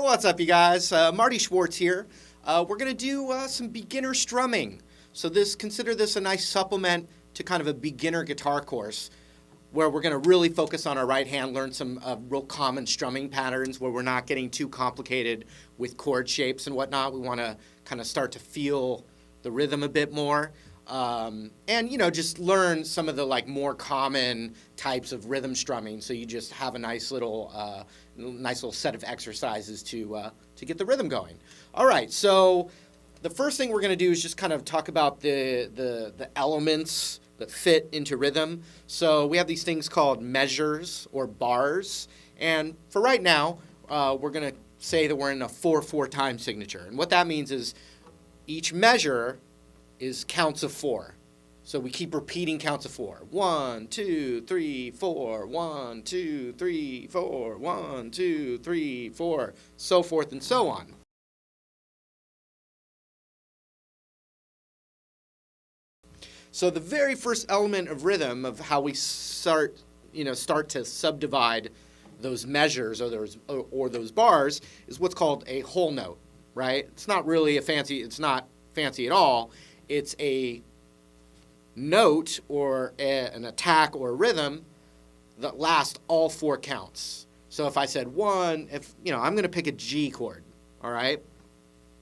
what's up, you guys? Marty Schwartz here. We're going to do some beginner strumming. So consider this a nice supplement to kind of a beginner guitar course where we're going to really focus on our right hand, learn some real common strumming patterns where we're not getting too complicated with chord shapes and whatnot. We want to kind of start to feel the rhythm a bit more. And, you know, just learn some of the more common types of rhythm strumming, so you just have a nice little set of exercises to get the rhythm going. All right, so the first thing we're going to do is just kind of talk about the elements that fit into rhythm. So we have these things called measures or bars, and for right now, we're going to say that we're in a 4/4 time signature, and what that means is each measure is counts of 4. So we keep repeating counts of 4. 1, 2, 3, 4. 1, 2, 3, 4. 1, 2, 3, 4. So forth and so on. So the very first element of rhythm, of how we start to subdivide those measures or those bars, is what's called a whole note, right? It's not fancy at all. It's a note or an attack or a rhythm that lasts all 4 counts. So if I said 1, I'm going to pick a G chord, all right?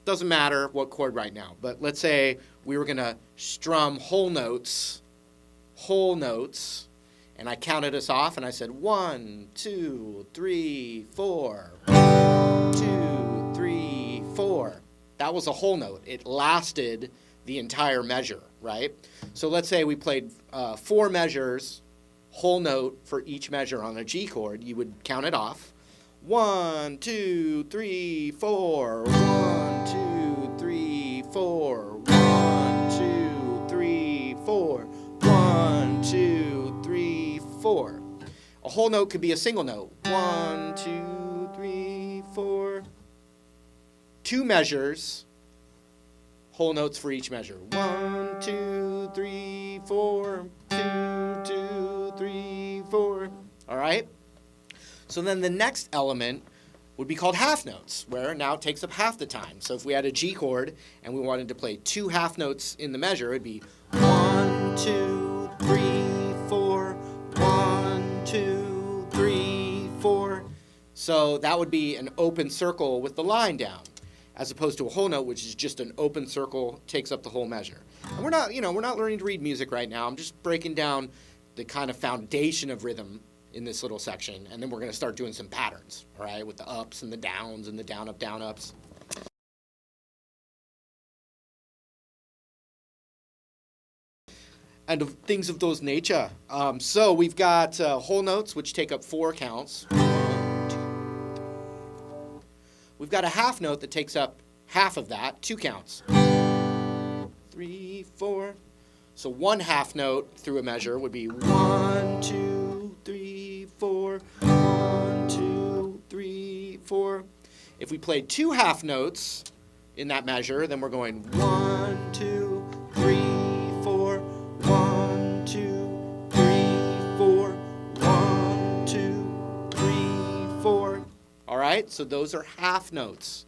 Doesn't matter what chord right now, but let's say we were going to strum whole notes, and I counted us off and I said 1, 2, 3, 4, 1, 2, 3, 4. That was a whole note. It lasted the entire measure, right? So let's say we played 4 measures, whole note for each measure on a G chord. You would count it off. 1, 2, 3, 4. 1, 2, 3, 4. 1, 2, 3, 4. 1, 2, 3, 4. A whole note could be a single note. 1, 2, 3, 4. 2 measures, whole notes for each measure. 1, 2, 3, 4. 2, 2, 3, 4. All right? So then the next element would be called half notes, where now it takes up half the time. So if we had a G chord and we wanted to play 2 half notes in the measure, it'd be 1, 2, 3, 4. 1, 2, 3, 4. So that would be an open circle with the line down, as opposed to a whole note, which is just an open circle, takes up the whole measure. And we're not learning to read music right now. I'm just breaking down the kind of foundation of rhythm in this little section, and then we're going to start doing some patterns, all right, with the ups and the downs and the down, up, down, ups. And of things of those nature. So we've got whole notes, which take up 4 counts. We've got a half note that takes up half of that, 2 counts. 3, 4. So 1 half note through a measure would be 1, 2, 3, 4. 1, 2, 3, 4. If we played 2 half notes in that measure, then we're going 1, 2, 3, 4. 1, 2, 3, 4. 1, 2, 3, 4. All right, so those are half notes.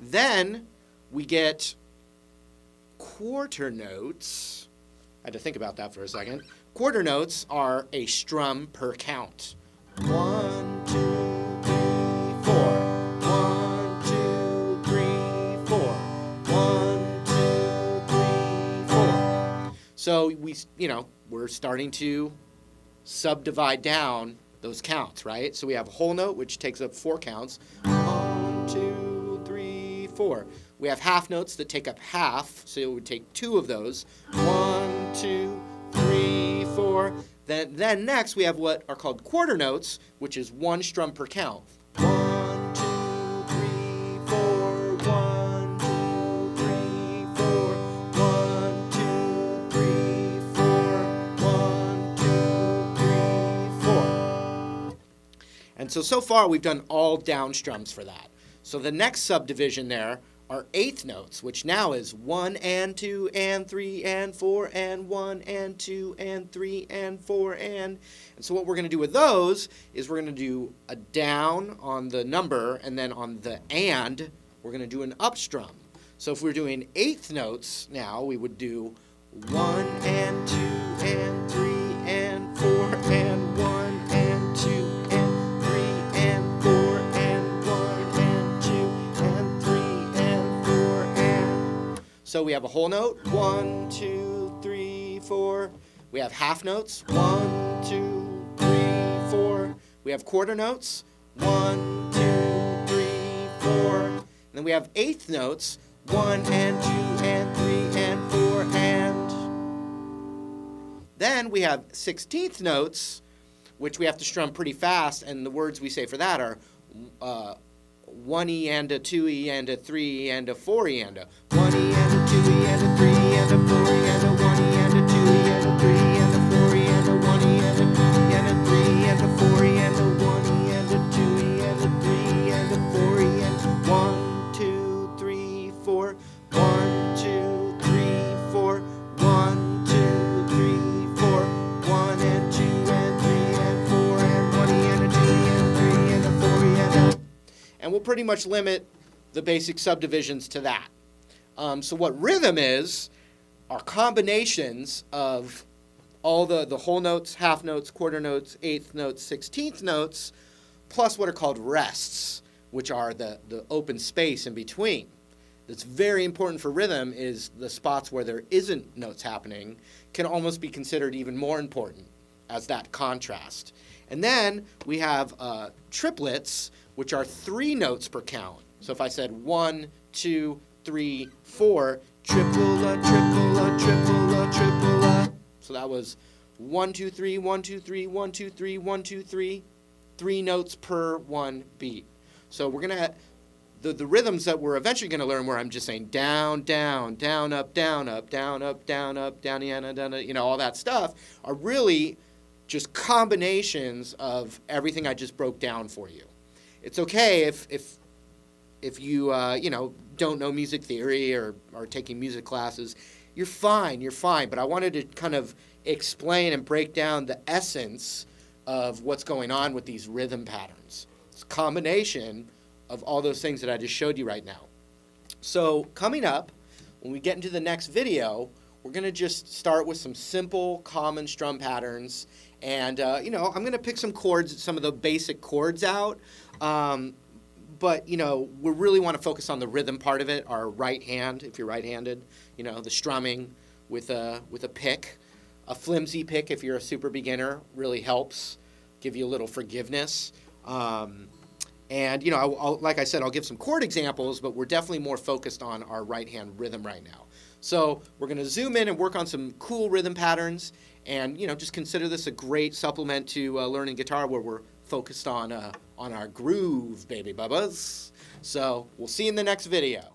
Then we get quarter notes. I had to think about that for a second. Quarter notes are a strum per count. 1, 2, 3, 4. 1, 2, 3, 4. 1, 2, 3, 4. So we're starting to subdivide down those counts, right? So we have a whole note, which takes up 4 counts. 1, 2, 3, 4. We have half notes that take up half, so it would take 2 of those. 1, 2, 3, 4. Then next we have what are called quarter notes, which is 1 strum per count. 1, 2, 3, 4. 1, 2, 3, 4. 1, 2, 3, 4. 1, 2, 3, 4. And so far we've done all down strums for that. So the next subdivision there our eighth notes, which now is 1 and 2 and 3 and 4 and 1 and 2 and 3 and 4 and so what we're going to do with those is we're going to do a down on the number, and then on the and, we're going to do an up strum. So if we're doing eighth notes now, we would do 1 and 2 and 3 and 4 and 1 and 2 and 3 and 4 and 1 and 2 and 3 and 4 and. So we have a whole note, 1, 2, 3, 4. We have half notes, 1, 2, 3, 4. We have quarter notes, 1, 2, 3, 4. And then we have eighth notes, 1 and 2 and 3 and 4 and. Then we have 16th notes, which we have to strum pretty fast, and the words we say for that are 1E and a 2E and a 3E and a 4E and a 1E and a 2E and a 3E and a 4E and a 1E and a 2E and a 3E and a 4E and a 1E and a 2E and a 3E and a 4E and a 1E and a 2E and a 3E and a 4E and 1, 2, 3, 4, 1, 2, 3, 4, 1, 2, 3, 4, 1 and 2 and 3 and 4 and 1E and a 2E and 3 and a 4E and a. And we'll pretty much limit the basic subdivisions to that. So what rhythm is are combinations of all the whole notes, half notes, quarter notes, eighth notes, 16th notes, plus what are called rests, which are the open space in between. That's very important for rhythm is the spots where there isn't notes happening can almost be considered even more important as that contrast. And then we have triplets, which are 3 notes per count. So if I said 1, 2, 3, 4, triple a, triple a, triple a, triple a. So that was 1, 2, 3, 1, 2, 3, 1, 2, 3, 1, 2, 3, 3 notes per 1 beat. So we're going to, the rhythms that we're eventually going to learn where I'm just saying down, down, down, up, down, up, down, up, down, up, down, down, all that stuff are really just combinations of everything I just broke down for you. It's okay if you don't know music theory or are taking music classes. You're fine. But I wanted to kind of explain and break down the essence of what's going on with these rhythm patterns. It's a combination of all those things that I just showed you right now. So coming up, when we get into the next video, we're going to just start with some simple common strum patterns. And, I'm going to pick some chords, some of the basic chords out. But, we really want to focus on the rhythm part of it, our right hand, if you're right-handed, the strumming with a pick. A flimsy pick, if you're a super beginner, really helps give you a little forgiveness. And, like I said, I'll give some chord examples, but we're definitely more focused on our right-hand rhythm right now. So we're going to zoom in and work on some cool rhythm patterns. And, just consider this a great supplement to learning guitar where we're focused on our groove, baby bubbas. So we'll see you in the next video.